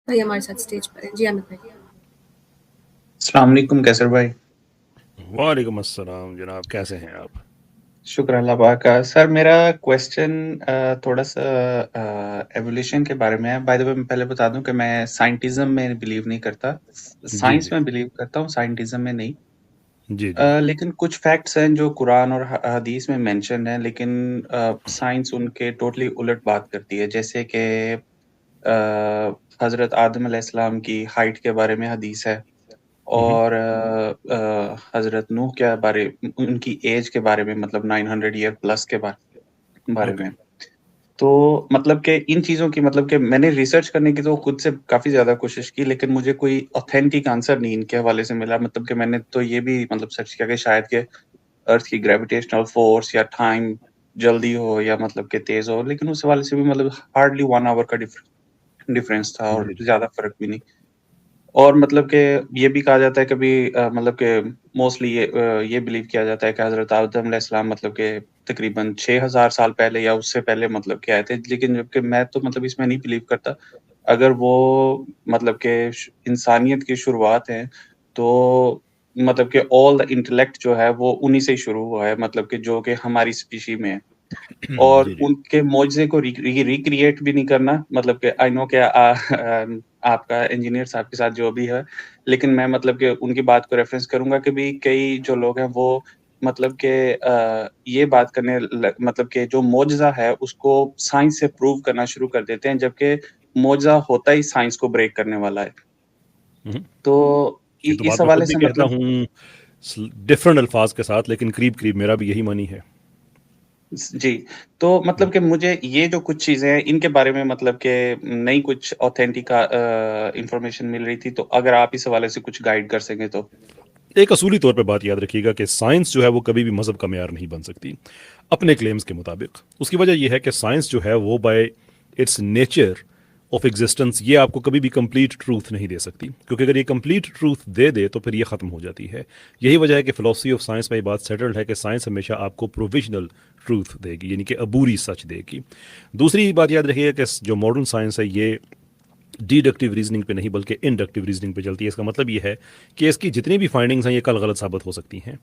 بھائی ہمارے ساتھ اسٹیج پر ہیں. جی احمد بھائی. السلام علیکم کیسر بھائی. وعلیکم السلام جناب، کیسے ہیں آپ؟ شکر اللہ پاک کا. سر میرا کویسچن تھوڑا سا ایولیوشن کے بارے میں ہے. بائی دا وے میں پہلے بتا دوں کہ میں سائنٹزم میں بلیو نہیں کرتا. سائنس میں بلیو کرتا ہوں، سائنٹزم میں نہیں. جی جی لیکن کچھ فیکٹس ہیں جو قرآن اور حدیث میں مینشن ہیں، لیکن سائنس ان کے ٹوٹلی الٹ بات کرتی ہے. جیسے کہ حضرت آدم علیہ السلام کی ہائٹ کے بارے میں حدیث ہے، اور حضرت نوح کے بارے، ان کی ایج کے بارے میں، مطلب 900 ایئر پلس کے بارے میں. تو مطلب کہ ان چیزوں کی، مطلب کہ میں نے ریسرچ کرنے کی تو خود سے کافی زیادہ کوشش کی، لیکن مجھے کوئی اوتھینٹک آنسر نہیں ان کے حوالے سے ملا. مطلب کہ میں نے تو یہ بھی مطلب سرچ کیا کہ شاید کہ ارتھ کی گریویٹیشنل فورس یا ٹائم جلدی ہو یا مطلب کہ تیز ہو، لیکن اس حوالے سے بھی مطلب ہارڈلی 1 آور کا ڈفرینس تھا، اور زیادہ فرق بھی نہیں. اور مطلب کہ یہ بھی کہا جاتا ہے کبھی مطلب کہ موسٹلی یہ بلیو کیا جاتا ہے کہ حضرت آدم علیہ السلام مطلب کہ تقریباً 6000 سال پہلے یا اس سے پہلے مطلب کہ آئے تھے. لیکن جبکہ میں تو مطلب اس میں نہیں بلیو کرتا. اگر وہ مطلب کہ انسانیت کی شروعات ہیں، تو مطلب کہ آل دا انٹلیکٹ جو ہے وہ انہی سے شروع ہوا ہے، مطلب کہ جو کہ ہماری اسپیشی میں ہے. اور ان کے معجزے کو ریکریٹ بھی نہیں کرنا. مطلب کہ آئی نو کہ آپ کا انجینئر صاحب کے ساتھ جو بھی ہے، لیکن میں مطلب کہ ان کی بات کو ریفرنس کروں گا کہ بھی کئی جو لوگ ہیں وہ مطلب کہ یہ بات کرنے مطلب کہ جو معجزہ ہے اس کو سائنس سے پروو کرنا شروع کر دیتے ہیں، جبکہ معجزہ ہوتا ہی سائنس کو بریک کرنے والا ہے. تو یہ تو اس بات میں حوالے خود بھی سے کہتا مطلب ہوں ڈفرنٹ الفاظ کے ساتھ، لیکن قریب میرا بھی یہی معنی ہے. جی. تو مطلب کہ مجھے یہ جو کچھ چیزیں ہیں ان کے بارے میں مطلب کہ نئی کچھ اوتھینٹک انفارمیشن مل رہی تھی، تو اگر آپ اس حوالے سے کچھ گائیڈ کر سکیں تو. ایک اصولی طور پہ بات یاد رکھیے گا کہ سائنس جو ہے وہ کبھی بھی مذہب کا معیار نہیں بن سکتی اپنے کلیمز کے مطابق. اس کی وجہ یہ ہے کہ سائنس جو ہے وہ by its nature of existence یہ آپ کو کبھی بھی کمپلیٹ ٹروتھ نہیں دے سکتی، کیونکہ اگر یہ کمپلیٹ ٹروتھ دے دے تو پھر یہ ختم ہو جاتی ہے. یہی وجہ ہے کہ فلاسفی آف سائنس میں یہ بات سیٹلڈ ہے کہ سائنس ہمیشہ آپ کو پروویژنل ٹروتھ دے گی، یعنی کہ عبوری سچ دے گی. دوسری بات یاد رکھیے کہ جو ماڈرن سائنس ہے یہ ڈیڈکٹیو ریزننگ پہ نہیں بلکہ انڈکٹیو ریزننگ پہ چلتی ہے. اس کا مطلب یہ ہے کہ اس کی جتنی بھی فائنڈنگز ہیں یہ کل غلط ثابت ہو سکتی ہیں.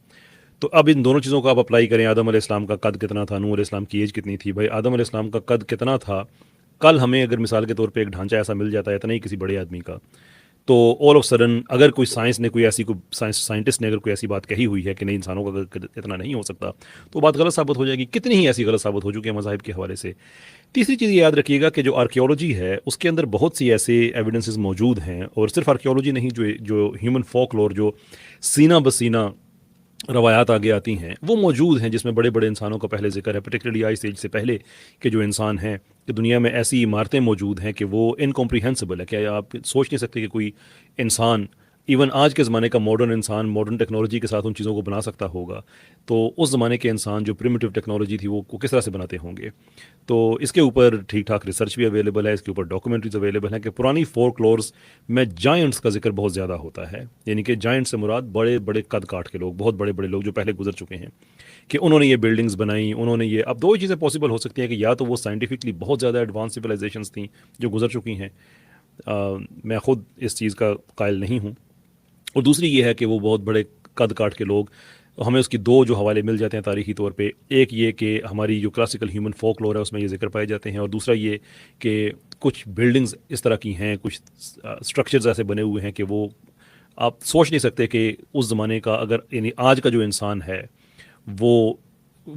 تو اب ان دونوں چیزوں کو آپ اپلائی کریں. آدم علیہ السلام کا قد کتنا تھا، نوح علیہ السلام کی ایج کتنی تھی. بھائی آدم علیہ السلام کا قد کتنا تھا، کل ہمیں اگر مثال کے طور پہ ایک ڈھانچہ ایسا مل جاتا ہے اتنا ہی کسی بڑے آدمی کا، تو آل آف سڈن اگر کوئی سائنس نے کوئی ایسی سائنٹسٹ نے اگر کوئی ایسی بات کہی ہوئی ہے کہ نہیں انسانوں کا اتنا نہیں ہو سکتا، تو بات غلط ثابت ہو جائے گی. کتنی ہی ایسی غلط ثابت ہو چکی ہے مذاہب کے حوالے سے. تیسری چیز یہ یاد رکھیے گا کہ جو آرکیولوجی ہے اس کے اندر بہت سی ایسے ایویڈنسز موجود ہیں، اور صرف آرکیولوجی نہیں، جو ہیومن فولک لور، جو سینہ بسینہ روایات آگے آتی ہیں وہ موجود ہیں، جس میں بڑے بڑے انسانوں کا پہلے ذکر ہے، پرٹیکولرلی آئس ایج سے پہلے کے جو انسان ہیں، کہ دنیا میں ایسی عمارتیں موجود ہیں کہ وہ انکمپریہنسبل ہے. کیا آپ سوچ نہیں سکتے کہ کوئی انسان ایون آج کے زمانے کا ماڈرن انسان ماڈرن ٹیکنالوجی کے ساتھ ان چیزوں کو بنا سکتا ہوگا؟ تو اس زمانے کے انسان جو پریمیٹیو ٹیکنالوجی تھی وہ کس طرح سے بناتے ہوں گے؟ تو اس کے اوپر ٹھیک ٹھاک ریسرچ بھی اویلیبل ہے، اس کے اوپر ڈاکومنٹریز اویلیبل ہیں کہ پرانی فولک لورز میں جائنٹس کا ذکر بہت زیادہ ہوتا ہے. یعنی کہ جائنٹ سے مراد بڑے بڑے قد کاٹ کے لوگ، بہت بڑے بڑے لوگ جو پہلے گزر چکے ہیں، کہ انہوں نے یہ بلڈنگز بنائیں، انہوں نے یہ. اب دو ہی چیزیں پاسبل ہو سکتی ہیں کہ یا تو وہ سائنٹیفکلی بہت زیادہ ایڈوانس سویلائزیشنز تھیں جو گزر چکی ہیں، میں خود اس چیز کا قائل نہیں ہوں، اور دوسری یہ ہے کہ وہ بہت بڑے قد کاٹ کے لوگ. ہمیں اس کی دو جو حوالے مل جاتے ہیں تاریخی طور پہ، ایک یہ کہ ہماری جو کلاسیکل ہیومن فولک لور ہے اس میں یہ ذکر پائے جاتے ہیں، اور دوسرا یہ کہ کچھ بلڈنگز اس طرح کی ہیں، کچھ اسٹرکچرز ایسے بنے ہوئے ہیں کہ وہ آپ سوچ نہیں سکتے کہ اس زمانے کا، اگر یعنی آج کا جو انسان ہے وہ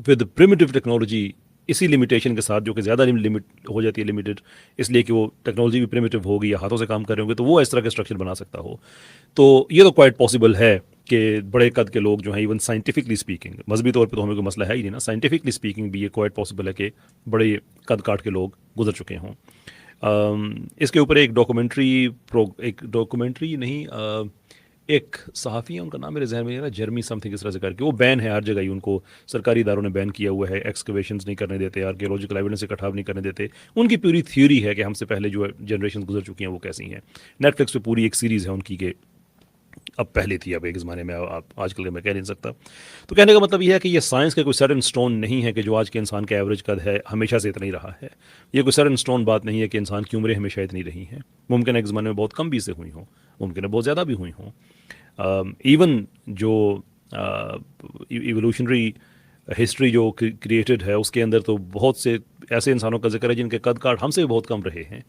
ود پریمیٹیو ٹیکنالوجی اسی لمیٹیشن کے ساتھ، جو کہ زیادہ لمٹ ہو جاتی ہے، لمیٹیڈ اس لیے کہ وہ ٹیکنالوجی بھی پریمیٹیو ہوگی یا ہاتھوں سے کام کر رہے ہوں گے، تو وہ اس طرح کے اسٹرکچر بنا سکتا ہو. تو یہ تو کوائٹ پاسبل ہے کہ بڑے قد کے لوگ جو ہیں ایون سائنٹیفکلی اسپیکنگ، مذہبی طور پہ تو ہمیں کوئی مسئلہ ہے ہی نہیں نا، سائنٹیفکلی اسپیکنگ بھی یہ کوائٹ پاسبل ہے کہ بڑے قد کاٹ کے لوگ گزر چکے ہوں. اس کے اوپر ایک ڈاکومنٹری نہیں، ایک صحافی ہے، ان کا نام میرے ذہن میں نہیں ہے، جرمی سم تھنگ اس طرح سے کر کے، وہ بین ہے ہر جگہ ہی، ان کو سرکاری اداروں نے بین کیا ہوا ہے، ایکسکیویشنز نہیں کرنے دیتے، آرکیولوجیکل ایویڈنس اکٹھا نہیں کرنے دیتے. ان کی پوری تھیوری ہے کہ ہم سے پہلے جو جنریشن گزر چکی ہیں وہ کیسی ہیں. نیٹ فلکس پہ پوری ایک سیریز ہے ان کی کہ اب پہلے تھی، اب ایک زمانے میں، آپ آج کل میں کہہ نہیں سکتا. تو کہنے کا مطلب یہ ہے کہ یہ سائنس کا کوئی سیٹ سٹون نہیں ہے کہ جو آج کے انسان کا ایوریج قد ہے ہمیشہ سے اتنا ہی رہا ہے. یہ کوئی سیٹ سٹون بات نہیں ہے کہ انسان کی عمریں ہمیشہ اتنی رہی ہیں. ممکن ہے ایک زمانے میں بہت کم بھی سے ہوئی ہوں، ممکن ہے بہت زیادہ بھی ہوئی ہوں. ایون جو ایوولوشنری ہسٹری جو کریٹڈ ہے اس کے اندر تو بہت سے ایسے انسانوں کا ذکر ہے جن کے قد کاٹ ہم سے بھی بہت کم رہے ہیں.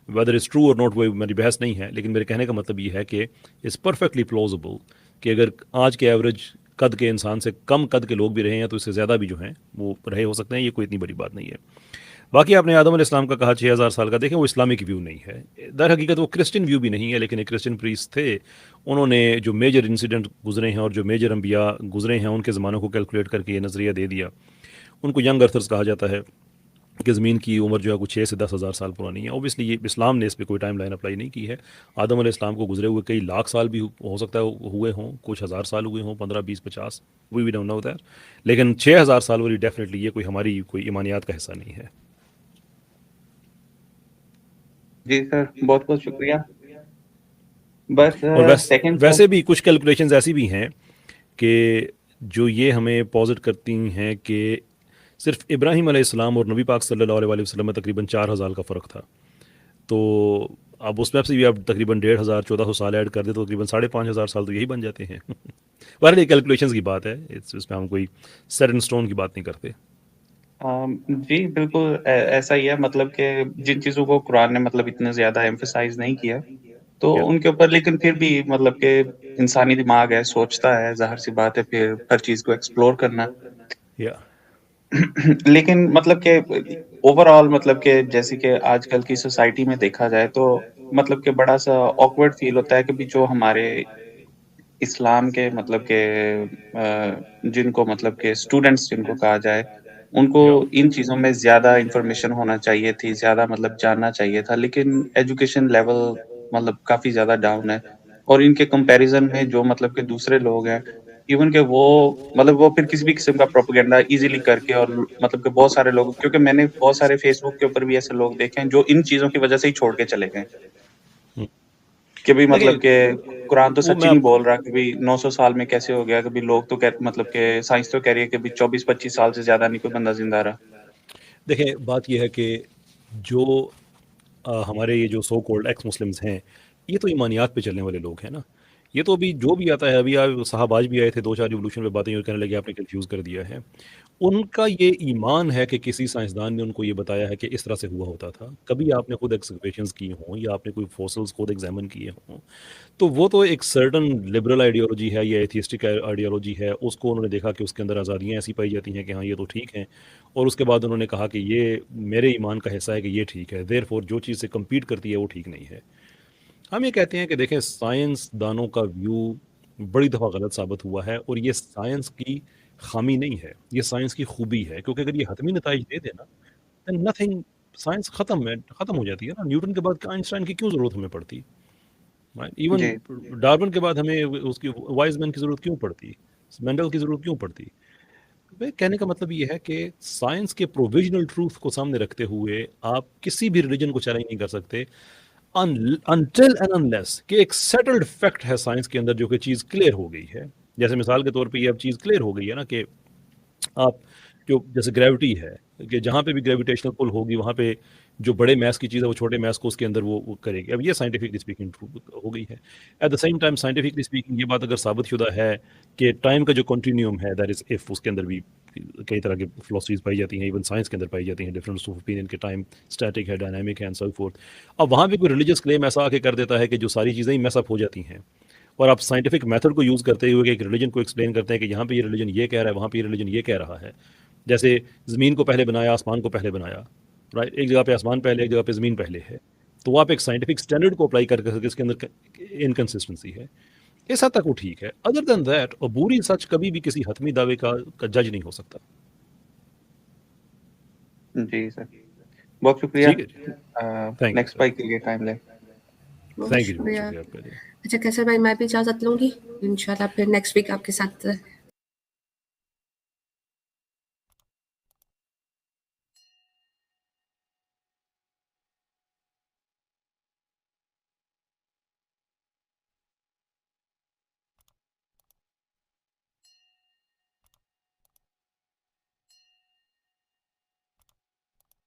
ویدر از ٹرو اور ناٹ، وہ میری بحث نہیں ہے، لیکن میرے کہنے کا مطلب یہ ہے کہ اٹس پرفیکٹلی پلوزبل کہ اگر آج کے ایوریج قد کے انسان سے کم قد کے لوگ بھی رہے ہیں تو اس سے زیادہ بھی جو ہیں وہ رہے ہو سکتے ہیں. یہ کوئی اتنی بڑی بات نہیں ہے. باقی آپ نے آدم علیہ السلام کا کہا 6000 سال کا، دیکھیں وہ اسلامک ویو نہیں ہے، در حقیقت وہ کرسچن ویو بھی نہیں ہے، لیکن ایک کرسچن پریسٹ تھے، انہوں نے جو میجر انسیڈنٹ گزرے ہیں اور جو میجر انبیاء گزرے ہیں ان کے زمانوں کو کیلکولیٹ کر کے یہ نظریہ دے دیا. ان کو ینگ ارتھرز کہا جاتا ہے کہ زمین کی عمر جو ہے کچھ 6 سے 10,000 سال پرانی ہے. اوبیسلی یہ اسلام نے اس پہ کوئی ٹائم لائن اپلائی نہیں کی ہے. آدم علیہ السلام کو گزرے ہوئے کئی لاکھ سال بھی ہو سکتا ہے ہوئے ہوں، کچھ ہزار سال ہوئے ہوں، 15 20 50، وی ڈونٹ نو دیٹ. لیکن 6000 سال والی ڈیفینیٹلی یہ کوئی ہماری کوئی ایمانیات کا حصہ نہیں ہے. جی سر، بہت بہت شکریہ. بس اور سیکنڈ ویسے بھی کچھ کیلکولیشنز ایسی بھی ہیں کہ جو یہ ہمیں پازٹ کرتی ہیں کہ صرف ابراہیم علیہ السلام اور نبی پاک صلی اللہ علیہ وسلم میں تقریباً 4000 کا فرق تھا. تو اب اس میں سے بھی آپ تقریباً 1500 1400 سال ایڈ کر دیں تو تقریباً 5500 سال تو یہی بن جاتے ہیں. بہرحال یہ کیلکولیشنز کی بات ہے، اس میں ہم کوئی سیٹ ان سٹون کی بات نہیں کرتے. جی بالکل ایسا ہی ہے. مطلب کہ جن چیزوں کو قرآن نے مطلب اتنے زیادہ ایمفسائز نہیں کیا تو ان کے اوپر، لیکن پھر بھی مطلب کہ انسانی دماغ ہے، سوچتا ہے، ظاہر سی بات ہے، پھر ہر چیز کو ایکسپلور کرنا. لیکن مطلب کہ اوور آل مطلب کہ جیسے کہ آج کل کی سوسائٹی میں دیکھا جائے تو مطلب کہ بڑا سا آکورڈ فیل ہوتا ہے کہ بھی جو ہمارے اسلام کے مطلب کہ جن کو مطلب کہ اسٹوڈنٹس جن کو کہا جائے، ان کو ان چیزوں میں زیادہ انفارمیشن ہونا چاہیے تھی، زیادہ مطلب جاننا چاہیے تھا، لیکن ایجوکیشن لیول مطلب کافی زیادہ ڈاؤن ہے. اور ان کے کمپیریزن میں جو مطلب کہ دوسرے لوگ ہیں، ایون کہ وہ مطلب وہ پھر کسی بھی قسم کا پروپیگنڈا ایزیلی کر کے، اور مطلب کہ بہت سارے لوگ، کیونکہ میں نے بہت سارے فیس بک کے اوپر بھی ایسے لوگ دیکھے ہیں جو ان چیزوں کی وجہ سے ہی چھوڑ کے چلے گئے کہ بھی مطلب کہ قرآن تو سچ ہی نہیں بول رہا کہ بھی 900 سال میں کیسے ہو گیا، کہ بھی لوگ تو مطلب کہ سائنس تو کہہ رہی ہے کہ بھی 24-25 سال سے زیادہ نہیں کوئی بندہ زندہ رہا. دیکھیں بات یہ ہے کہ جو ہمارے یہ جو سو کولڈ ایکس مسلمز ہیں، یہ تو ایمانیات پہ چلنے والے لوگ ہیں نا. یہ تو ابھی جو بھی آتا ہے، ابھی صاحب آج بھی آئے تھے 2-4 ایوولوشن پہ باتیں کہنے لگے آپ نے کنفیوز کر دیا ہے. ان کا یہ ایمان ہے کہ کسی سائنسدان نے ان کو یہ بتایا ہے کہ اس طرح سے ہوا ہوتا تھا. کبھی آپ نے خود ایکسکیویشنز کی ہوں یا آپ نے کوئی فوسلز خود ایگزامن کیے ہوں، تو وہ تو ایک سرٹن لبرل آئیڈیالوجی ہے یا ایتھیسٹک آئیڈیالوجی ہے. اس کو انہوں نے دیکھا کہ اس کے اندر آزادیاں ایسی پائی جاتی ہیں کہ ہاں یہ تو ٹھیک ہیں، اور اس کے بعد انہوں نے کہا کہ یہ میرے ایمان کا حصہ ہے کہ یہ ٹھیک ہے، دیر فور جو چیز سے کمپیٹ کرتی ہے وہ ٹھیک نہیں ہے. ہم یہ کہتے ہیں کہ دیکھیں سائنس دانوں کا ویو بڑی دفعہ غلط ثابت ہوا ہے، اور یہ سائنس کی خامی نہیں ہے، یہ سائنس کی خوبی ہے. کیونکہ اگر یہ حتمی نتائج دے دے نا then nothing، سائنس ختم ہو جاتی ہے نا. نیوٹن کے بعد آئنسٹائن کی کیوں ضرورت ہمیں پڑتی؟ ایون ڈارون کے بعد ہمیں اس کی وائز مین کی ضرورت کیوں پڑتی، مینڈل کی ضرورت کیوں پڑتی؟ کہنے کا مطلب یہ ہے کہ سائنس کے پروویژنل ٹروتھ کو سامنے رکھتے ہوئے آپ کسی بھی ریلیجن کو چیلنج نہیں کر سکتے until and unless کہ ایک سیٹلڈ فیکٹ ہے سائنس کے اندر جو کہ چیز کلیئر ہو گئی ہے. جیسے مثال کے طور پہ یہ اب چیز کلیئر ہو گئی ہے نا کہ آپ جو جیسے گریوٹی ہے کہ جہاں پہ بھی گریویٹیشنل پل ہوگی وہاں پہ جو بڑے میس کی چیز ہے وہ چھوٹے میس کو اس کے اندر وہ کرے گی. اب یہ سائنٹیفکلی اسپیکنگ ہو گئی ہے. At the same time scientifically speaking یہ بات اگر ثابت شدہ ہے کہ ٹائم کا جو کنٹینیوم ہے دیٹ از ایف، اس کے اندر بھی کئی طرح کی فلاسفیز پائی جاتی ہیں، ایون سائنس کے اندر پائی جاتی ہیں، ڈفرینس آف اوپینین کے ٹائم اسٹیٹک ہے، ڈائنامک ہے اینڈ سو فورتھ. اب وہاں پہ کوئی ریلیجیس کلیم ایسا آ کے کر دیتا ہے کہ جو ساری چیزیں ہی میس اپ ہو جاتی ہیں، اور آپ سائنٹیفک میتھڈ کو یوز کرتے ہوئے کہ ایک ریلیجن کو ایکسپلین کرتے ہیں کہ یہاں پہ یہ ریلیجن یہ کہہ رہا ہے، وہاں پہ یہ ریلیجن یہ کہہ رہا ہے. جیسے زمین کو پہلے بنایا، آسمان کو پہلے بنایا، رائٹ، ایک جگہ پہ آسمان پہلے، ایک جگہ پہ زمین پہلے ہے. تو وہ آپ ایک سائنٹیفک اسٹینڈرڈ کو اپلائی کر کے اس کے اندر انکنسسٹنسی ہے، اس حد تک وہ ٹھیک ہے. ادر دین دیٹ عبوری سچ کبھی بھی کسی حتمی دعوے کا جج نہیں ہو سکتا. جی سر، بہت شکریہ. نیکسٹ بائک کے لیے ٹائم لیں. بہت شکریہ. اچھا کیسر بھائی، میں بھی اجازت لوں گی، انشاءاللہ پھر نیکسٹ ویک آپ کے ساتھ